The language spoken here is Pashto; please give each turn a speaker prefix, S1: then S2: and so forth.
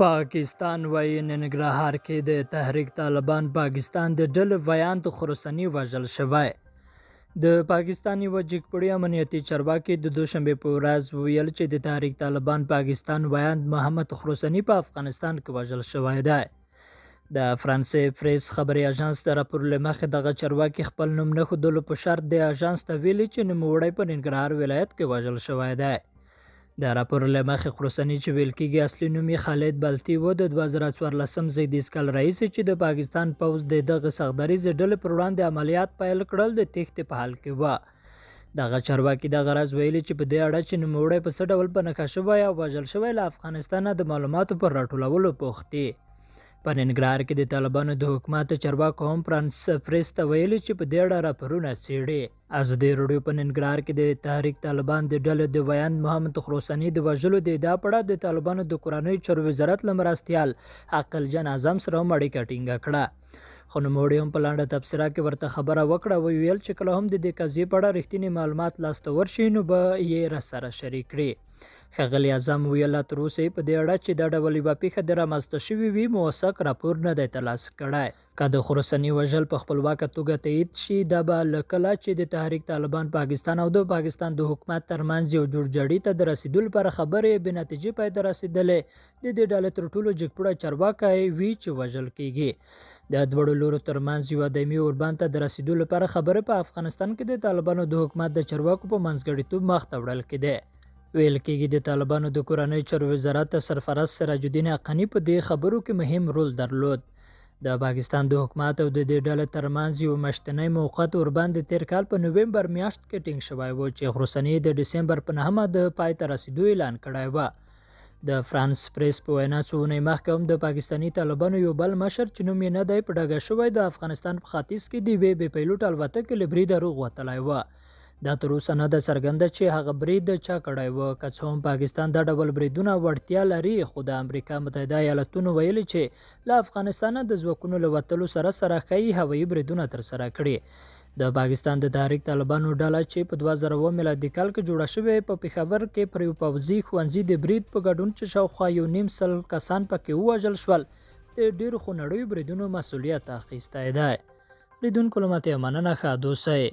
S1: پاکستان وایي ننګرهار کې د تحریک طالبان پاکستان د ډلې ویاند خراساني وژل شوی. د پاکستان یوه جګپوړي امنیتي چارواکي د دوشنبې په ورځ ویل چې د تحریک طالبان پاکستان ویاند محمد خراساني په افغانستان کې وژل شوی دی. د فرانسې پریس خبري اژانس د راپور له مخې دغه چارواکي خپل نوم نه ښودلو په شرط د اژانس ته ویلي چې نوموړی په ننګرهار ولایت کې وژل شوی دی. د راپور له مخې خراساني چې ویل کېږي اصلي نوم یې خالد بلتي و، د 2014 زیږدیز کال راهیسې چې د پاکستان پوځ د دغه سختدریزې ډلې پر وړاندې عملیات پیل کړل د تېښتې په حال کې وه. دغه چارواکي دغه راز ویلي چې په دې اړه چې نوموړی په څه ډول په نښه شوی او وژل شوی له افغانستانه د معلوماتو پر راټولولو بوخت دي. په ننګرهار کې د طالبانو د حکومت چارواکو هم فرانس پریس ته ویلي چې په دې اړه راپورونه څېړي. ازادي راډیو په ننګرهار کې د تحریک طالبان د ډلې د ویاند محمد خراساني د وژلو د ادعا په اړه د طالبانو د کورنیو چارو وزارت له مرستیال عقلجن اعظم سره هم اړیکه ټینګه کړه. خو نوموړي هم په لنډه تبصره کې ورته خبره وکړه او ویل چې کله هم د دې قضیې په اړه رښتینی معلومات لاسته ورشي نو به یې راسره شریک کړي. ښاغلي اعظم ویل تر اوسه یې په دې اړه چې دا ډول یوه پیښه د رامنځته شوې وي موثق راپور نه دی ترلاسه کړی. که د خراساني وژل په خپلواکه توګه تایید شي دا به له کله چې د تحریک طالبان پاکستان او د پاکستان د حکومت ترمنځ یو جوړجاړي ته د رسیدو لپاره خبرې بې نتیجې پای ته رسېدلې د دې ډلې تر ټولو جګپوړی چارواکی وي چې وژل کېږي. د دواړو لورو ترمنځ یوه دایمي اوربند ته د رسیدو لپاره خبرې په افغانستان کې د طالبانو د حکومت د چارواکو په منځګړیتوب مخ ته وړل کېدی. ویل کېږي د طالبانو د کورنیو چارو وزارت سرپرست سراج الدین حقاني په دې خبرو کې مهم رول درلود. د پاکستان د حکومت او د دې ډلې ترمنځ یو میاشتنی موقت اوربند د تېر کال په نومبر میاشت کې ټینګ شوی و چې خراساني د ډسمبر په 9 د پای ته رسیدو اعلان کړی و. د فرانس پریس په وینا څو اونۍ مخکې هم د پاکستاني طالبانو یو بل مشر چې نوم یې نه دی په ډاګه شوی د افغانستان په ختیځ کې د یوې بې پیلوټ الوتکې له بریده روغ وتلی و. دا تر اوسه نه ده څرګنده چې هغه برید چا کړی و. که څه هم پاکستان دا ډول بریدونه وړتیا لري خو د امریکا متحده ایالتونو ویلي چې له افغانستانه د ځواکونو له وتلو سره سره ښایي هوایي بریدونه ترسره کړي. د پاکستان د تحریک طالبانو ډله چې په 2000 میلادي کال کې جوړه شوې په پېښور کې پر یو پوځي ښوونځي د برید په ګډون چې شاوخوا 1.5 کسان پکې ووژل شول د ډېرو خونړیو بریدونو مسؤلیت اخیستی دی. لیدونکو له متې مننه، ښه دوسئ.